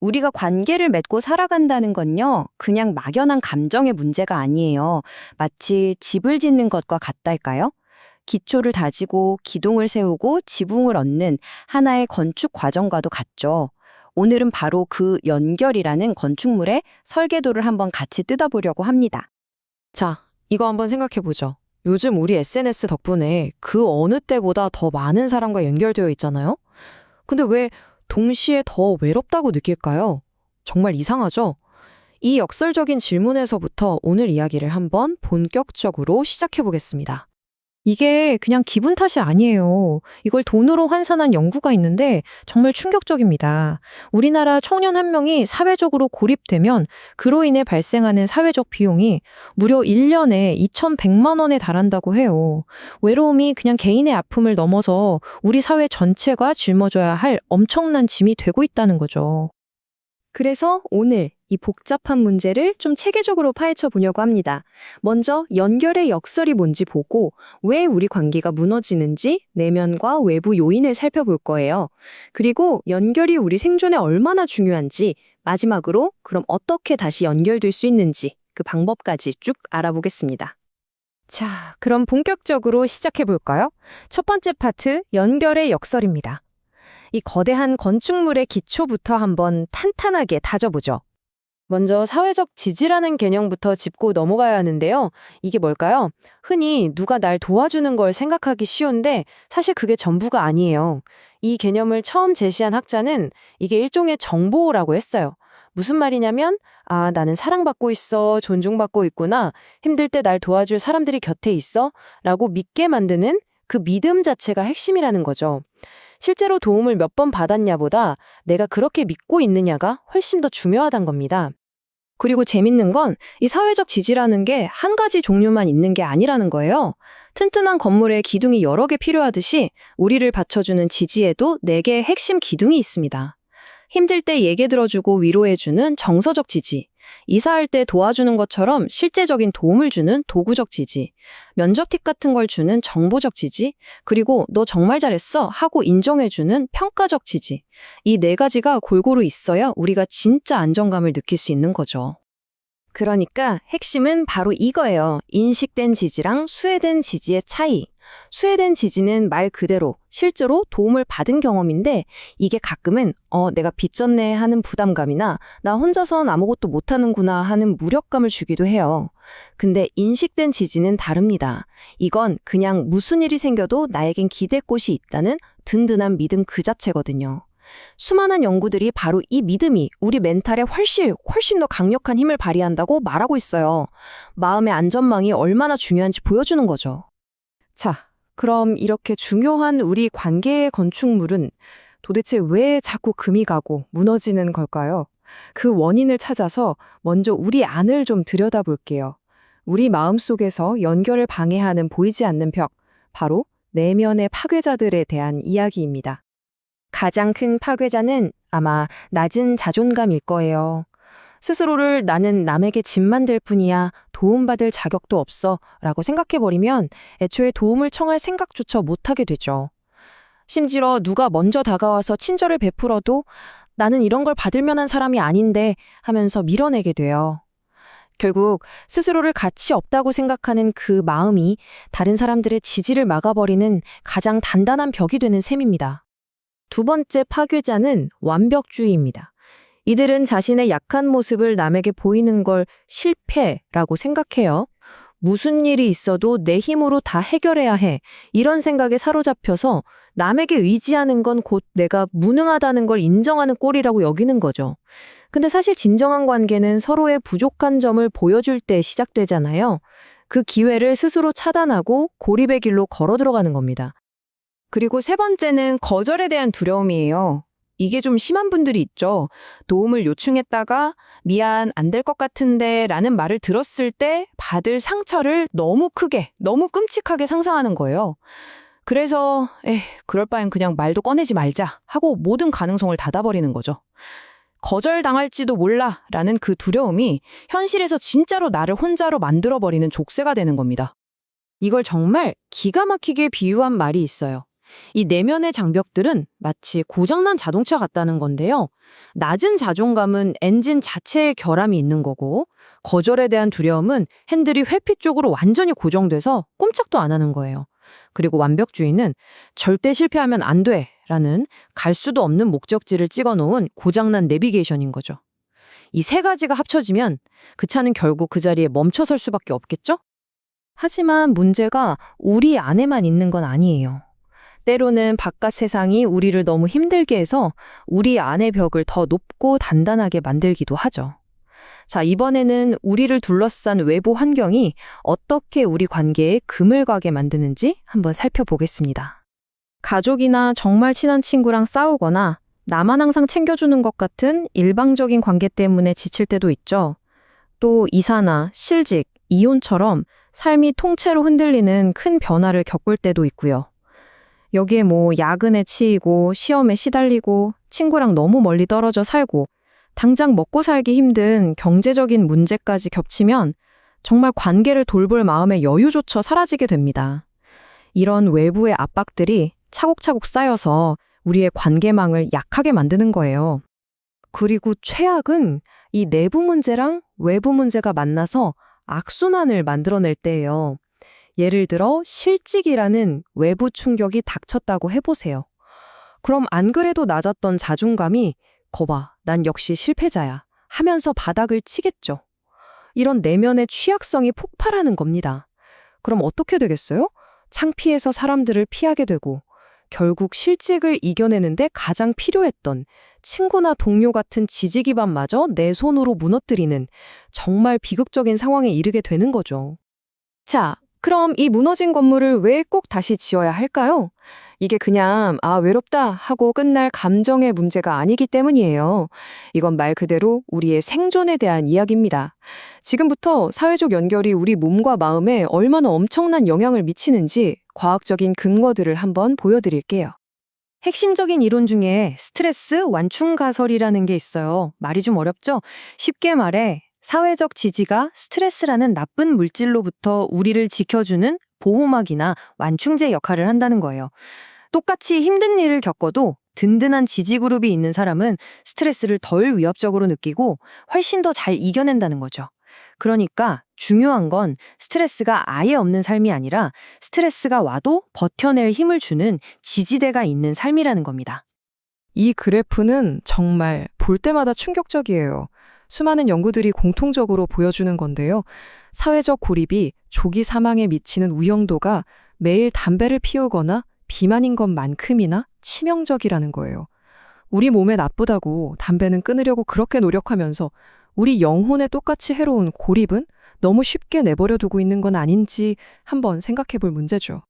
우리가 관계를 맺고 살아간다는 건요, 그냥 막연한 감정의 문제가 아니에요. 마치 집을 짓는 것과 같달까요? 기초를 다지고 기둥을 세우고 지붕을 얻는 하나의 건축 과정과도 같죠. 오늘은 바로 그 연결이라는 건축물의 설계도를 한번 같이 뜯어보려고 합니다. 자, 이거 한번 생각해보죠. 요즘 우리 SNS 덕분에 그 어느 때보다 더 많은 사람과 연결되어 있잖아요? 근데 왜 동시에 더 외롭다고 느낄까요? 정말 이상하죠? 이 역설적인 질문에서부터 오늘 이야기를 한번 본격적으로 시작해보겠습니다. 이게 그냥 기분 탓이 아니에요. 이걸 돈으로 환산한 연구가 있는데 정말 충격적입니다. 우리나라 청년 한 명이 사회적으로 고립되면 그로 인해 발생하는 사회적 비용이 무려 1년에 2,100만 원에 달한다고 해요. 외로움이 그냥 개인의 아픔을 넘어서 우리 사회 전체가 짊어져야 할 엄청난 짐이 되고 있다는 거죠. 그래서 오늘 이 복잡한 문제를 좀 체계적으로 파헤쳐 보려고 합니다. 먼저 연결의 역설이 뭔지 보고 왜 우리 관계가 무너지는지 내면과 외부 요인을 살펴볼 거예요. 그리고 연결이 우리 생존에 얼마나 중요한지, 마지막으로 그럼 어떻게 다시 연결될 수 있는지 그 방법까지 쭉 알아보겠습니다. 자, 그럼 본격적으로 시작해 볼까요? 첫 번째 파트, 연결의 역설입니다. 이 거대한 건축물의 기초부터 한번 탄탄하게 다져보죠. 먼저 사회적 지지라는 개념부터 짚고 넘어가야 하는데요. 이게 뭘까요? 흔히 누가 날 도와주는 걸 생각하기 쉬운데 사실 그게 전부가 아니에요. 이 개념을 처음 제시한 학자는 이게 일종의 정보라고 했어요. 무슨 말이냐면, 아, 나는 사랑받고 있어, 존중받고 있구나, 힘들 때 날 도와줄 사람들이 곁에 있어, 라고 믿게 만드는 그 믿음 자체가 핵심이라는 거죠. 실제로 도움을 몇 번 받았냐보다 내가 그렇게 믿고 있느냐가 훨씬 더 중요하단 겁니다. 그리고 재밌는 건 이 사회적 지지라는 게 한 가지 종류만 있는 게 아니라는 거예요. 튼튼한 건물에 기둥이 여러 개 필요하듯이 우리를 받쳐주는 지지에도 4개의 핵심 기둥이 있습니다. 힘들 때 얘기 들어주고 위로해주는 정서적 지지, 이사할 때 도와주는 것처럼 실제적인 도움을 주는 도구적 지지, 면접 팁 같은 걸 주는 정보적 지지, 그리고 너 정말 잘했어 하고 인정해주는 평가적 지지. 이 4가지가 골고루 있어야 우리가 진짜 안정감을 느낄 수 있는 거죠. 그러니까 핵심은 바로 이거예요. 인식된 지지랑 수혜된 지지의 차이. 수혜된 지지는 말 그대로 실제로 도움을 받은 경험인데 이게 가끔은 내가 빚졌네 하는 부담감이나 나 혼자선 아무것도 못하는구나 하는 무력감을 주기도 해요. 근데 인식된 지지는 다릅니다. 이건 그냥 무슨 일이 생겨도 나에겐 기댈 곳이 있다는 든든한 믿음 그 자체거든요. 수많은 연구들이 바로 이 믿음이 우리 멘탈에 훨씬 더 강력한 힘을 발휘한다고 말하고 있어요. 마음의 안전망이 얼마나 중요한지 보여주는 거죠. 자, 그럼 이렇게 중요한 우리 관계의 건축물은 도대체 왜 자꾸 금이 가고 무너지는 걸까요? 그 원인을 찾아서 먼저 우리 안을 좀 들여다볼게요. 우리 마음속에서 연결을 방해하는 보이지 않는 벽, 바로 내면의 파괴자들에 대한 이야기입니다. 가장 큰 파괴자는 아마 낮은 자존감일 거예요. 스스로를 나는 남에게 짐만 될 뿐이야, 도움받을 자격도 없어 라고 생각해버리면 애초에 도움을 청할 생각조차 못하게 되죠. 심지어 누가 먼저 다가와서 친절을 베풀어도 나는 이런 걸 받을 만한 사람이 아닌데 하면서 밀어내게 돼요. 결국 스스로를 가치 없다고 생각하는 그 마음이 다른 사람들의 지지를 막아버리는 가장 단단한 벽이 되는 셈입니다. 두 번째 파괴자는 완벽주의입니다. 이들은 자신의 약한 모습을 남에게 보이는 걸 실패라고 생각해요. 무슨 일이 있어도 내 힘으로 다 해결해야 해. 이런 생각에 사로잡혀서 남에게 의지하는 건 곧 내가 무능하다는 걸 인정하는 꼴이라고 여기는 거죠. 근데 사실 진정한 관계는 서로의 부족한 점을 보여줄 때 시작되잖아요. 그 기회를 스스로 차단하고 고립의 길로 걸어 들어가는 겁니다. 그리고 세 번째는 거절에 대한 두려움이에요. 이게 좀 심한 분들이 있죠. 도움을 요청했다가 미안, 안 될 것 같은데 라는 말을 들었을 때 받을 상처를 너무 크게, 너무 끔찍하게 상상하는 거예요. 그래서 그럴 바엔 그냥 말도 꺼내지 말자 하고 모든 가능성을 닫아버리는 거죠. 거절당할지도 몰라 라는 그 두려움이 현실에서 진짜로 나를 혼자로 만들어버리는 족쇄가 되는 겁니다. 이걸 정말 기가 막히게 비유한 말이 있어요. 이 내면의 장벽들은 마치 고장난 자동차 같다는 건데요. 낮은 자존감은 엔진 자체에 결함이 있는 거고, 거절에 대한 두려움은 핸들이 회피 쪽으로 완전히 고정돼서 꼼짝도 안 하는 거예요. 그리고 완벽주의는 절대 실패하면 안 돼 라는 갈 수도 없는 목적지를 찍어놓은 고장난 내비게이션인 거죠. 이 세 가지가 합쳐지면 그 차는 결국 그 자리에 멈춰설 수밖에 없겠죠? 하지만 문제가 우리 안에만 있는 건 아니에요. 때로는 바깥 세상이 우리를 너무 힘들게 해서 우리 안의 벽을 더 높고 단단하게 만들기도 하죠. 자, 이번에는 우리를 둘러싼 외부 환경이 어떻게 우리 관계에 금을 가게 만드는지 한번 살펴보겠습니다. 가족이나 정말 친한 친구랑 싸우거나 나만 항상 챙겨주는 것 같은 일방적인 관계 때문에 지칠 때도 있죠. 또 이사나 실직, 이혼처럼 삶이 통째로 흔들리는 큰 변화를 겪을 때도 있고요. 여기에 야근에 치이고 시험에 시달리고 친구랑 너무 멀리 떨어져 살고 당장 먹고 살기 힘든 경제적인 문제까지 겹치면 정말 관계를 돌볼 마음의 여유조차 사라지게 됩니다. 이런 외부의 압박들이 차곡차곡 쌓여서 우리의 관계망을 약하게 만드는 거예요. 그리고 최악은 이 내부 문제랑 외부 문제가 만나서 악순환을 만들어낼 때예요. 예를 들어 실직이라는 외부 충격이 닥쳤다고 해보세요. 그럼 안 그래도 낮았던 자존감이 거봐, 난 역시 실패자야 하면서 바닥을 치겠죠. 이런 내면의 취약성이 폭발하는 겁니다. 그럼 어떻게 되겠어요? 창피해서 사람들을 피하게 되고 결국 실직을 이겨내는데 가장 필요했던 친구나 동료 같은 지지 기반마저 내 손으로 무너뜨리는 정말 비극적인 상황에 이르게 되는 거죠. 자, 그럼 이 무너진 건물을 왜 꼭 다시 지어야 할까요? 이게 그냥 외롭다 하고 끝날 감정의 문제가 아니기 때문이에요. 이건 말 그대로 우리의 생존에 대한 이야기입니다. 지금부터 사회적 연결이 우리 몸과 마음에 얼마나 엄청난 영향을 미치는지 과학적인 근거들을 한번 보여드릴게요. 핵심적인 이론 중에 스트레스 완충 가설이라는 게 있어요. 말이 좀 어렵죠? 쉽게 말해 사회적 지지가 스트레스라는 나쁜 물질로부터 우리를 지켜주는 보호막이나 완충제 역할을 한다는 거예요. 똑같이 힘든 일을 겪어도 든든한 지지그룹이 있는 사람은 스트레스를 덜 위협적으로 느끼고 훨씬 더 잘 이겨낸다는 거죠. 그러니까 중요한 건 스트레스가 아예 없는 삶이 아니라 스트레스가 와도 버텨낼 힘을 주는 지지대가 있는 삶이라는 겁니다. 이 그래프는 정말 볼 때마다 충격적이에요. 수많은 연구들이 공통적으로 보여주는 건데요. 사회적 고립이 조기 사망에 미치는 위험도가 매일 담배를 피우거나 비만인 것만큼이나 치명적이라는 거예요. 우리 몸에 나쁘다고 담배는 끊으려고 그렇게 노력하면서 우리 영혼에 똑같이 해로운 고립은 너무 쉽게 내버려 두고 있는 건 아닌지 한번 생각해 볼 문제죠.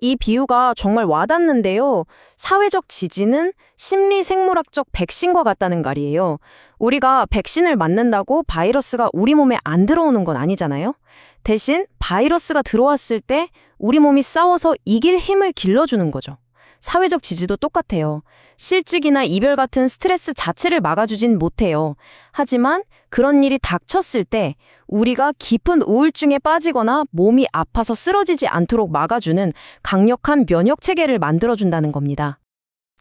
이 비유가 정말 와닿는데요. 사회적 지지는 심리생물학적 백신과 같다는 말이에요. 우리가 백신을 맞는다고 바이러스가 우리 몸에 안 들어오는 건 아니잖아요. 대신 바이러스가 들어왔을 때 우리 몸이 싸워서 이길 힘을 길러주는 거죠. 사회적 지지도 똑같아요. 실직이나 이별 같은 스트레스 자체를 막아주진 못해요. 하지만 그런 일이 닥쳤을 때 우리가 깊은 우울증에 빠지거나 몸이 아파서 쓰러지지 않도록 막아주는 강력한 면역 체계를 만들어준다는 겁니다.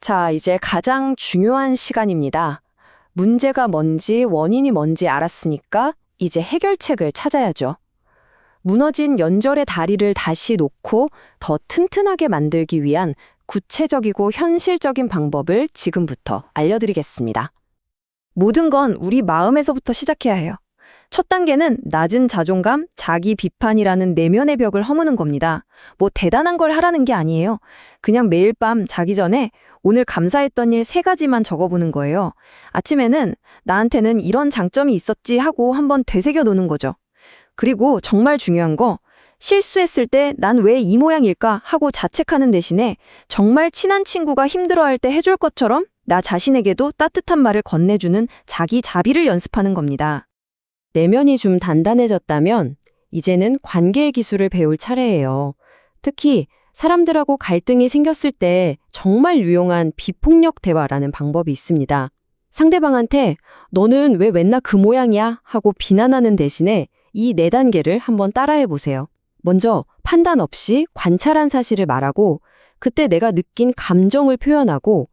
자, 이제 가장 중요한 시간입니다. 문제가 뭔지 원인이 뭔지 알았으니까 이제 해결책을 찾아야죠. 무너진 연절의 다리를 다시 놓고 더 튼튼하게 만들기 위한 구체적이고 현실적인 방법을 지금부터 알려드리겠습니다. 모든 건 우리 마음에서부터 시작해야 해요. 첫 단계는 낮은 자존감, 자기 비판이라는 내면의 벽을 허무는 겁니다. 대단한 걸 하라는 게 아니에요. 그냥 매일 밤 자기 전에 오늘 감사했던 일 3가지만 적어보는 거예요. 아침에는 나한테는 이런 장점이 있었지 하고 한번 되새겨 놓는 거죠. 그리고 정말 중요한 거, 실수했을 때 난 왜 이 모양일까 하고 자책하는 대신에 정말 친한 친구가 힘들어할 때 해줄 것처럼 나 자신에게도 따뜻한 말을 건네주는 자기 자비를 연습하는 겁니다. 내면이 좀 단단해졌다면 이제는 관계의 기술을 배울 차례예요. 특히 사람들하고 갈등이 생겼을 때 정말 유용한 비폭력 대화라는 방법이 있습니다. 상대방한테 너는 왜 맨날 그 모양이야 하고 비난하는 대신에 이 4단계를 한번 따라해 보세요. 먼저 판단 없이 관찰한 사실을 말하고, 그때 내가 느낀 감정을 표현하고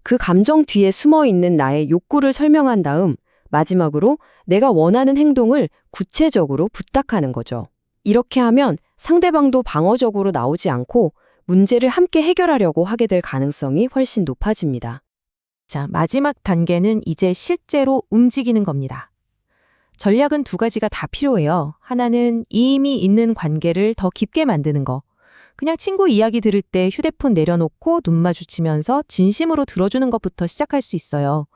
그 감정 뒤에 숨어 있는 나의 욕구를 설명한 다음 마지막으로 내가 원하는 행동을 구체적으로 부탁하는 거죠. 이렇게 하면 상대방도 방어적으로 나오지 않고 문제를 함께 해결하려고 하게 될 가능성이 훨씬 높아집니다. 자, 마지막 단계는 이제 실제로 움직이는 겁니다. 전략은 두 가지가 다 필요해요. 하나는 이미 있는 관계를 더 깊게 만드는 거. 그냥 친구 이야기 들을 때 휴대폰 내려놓고 눈 마주치면서 진심으로 들어주는 것부터 시작할 수 있어요.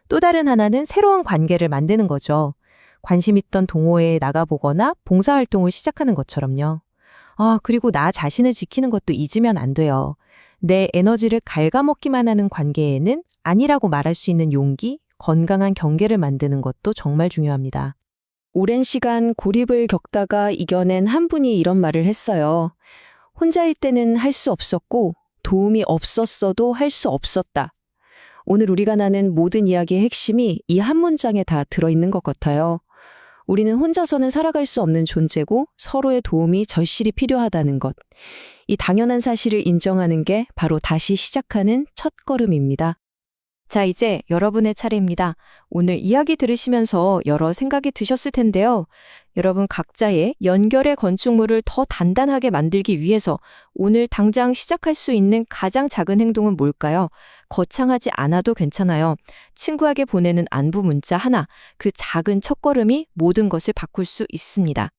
또 다른 하나는 새로운 관계를 만드는 거죠. 관심 있던 동호회에 나가보거나 봉사활동을 시작하는 것처럼요. 그리고 나 자신을 지키는 것도 잊으면 안 돼요. 내 에너지를 갉아먹기만 하는 관계에는 아니라고 말할 수 있는 용기, 건강한 경계를 만드는 것도 정말 중요합니다. 오랜 시간 고립을 겪다가 이겨낸 한 분이 이런 말을 했어요. 혼자일 때는 할 수 없었고 도움이 없었어도 할 수 없었다. 오늘 우리가 나눈 모든 이야기의 핵심이 이 한 문장에 다 들어있는 것 같아요. 우리는 혼자서는 살아갈 수 없는 존재고 서로의 도움이 절실히 필요하다는 것. 이 당연한 사실을 인정하는 게 바로 다시 시작하는 첫걸음입니다. 자, 이제 여러분의 차례입니다. 오늘 이야기 들으시면서 여러 생각이 드셨을 텐데요. 여러분 각자의 연결의 건축물을 더 단단하게 만들기 위해서 오늘 당장 시작할 수 있는 가장 작은 행동은 뭘까요? 거창하지 않아도 괜찮아요. 친구에게 보내는 안부 문자 하나, 그 작은 첫걸음이 모든 것을 바꿀 수 있습니다.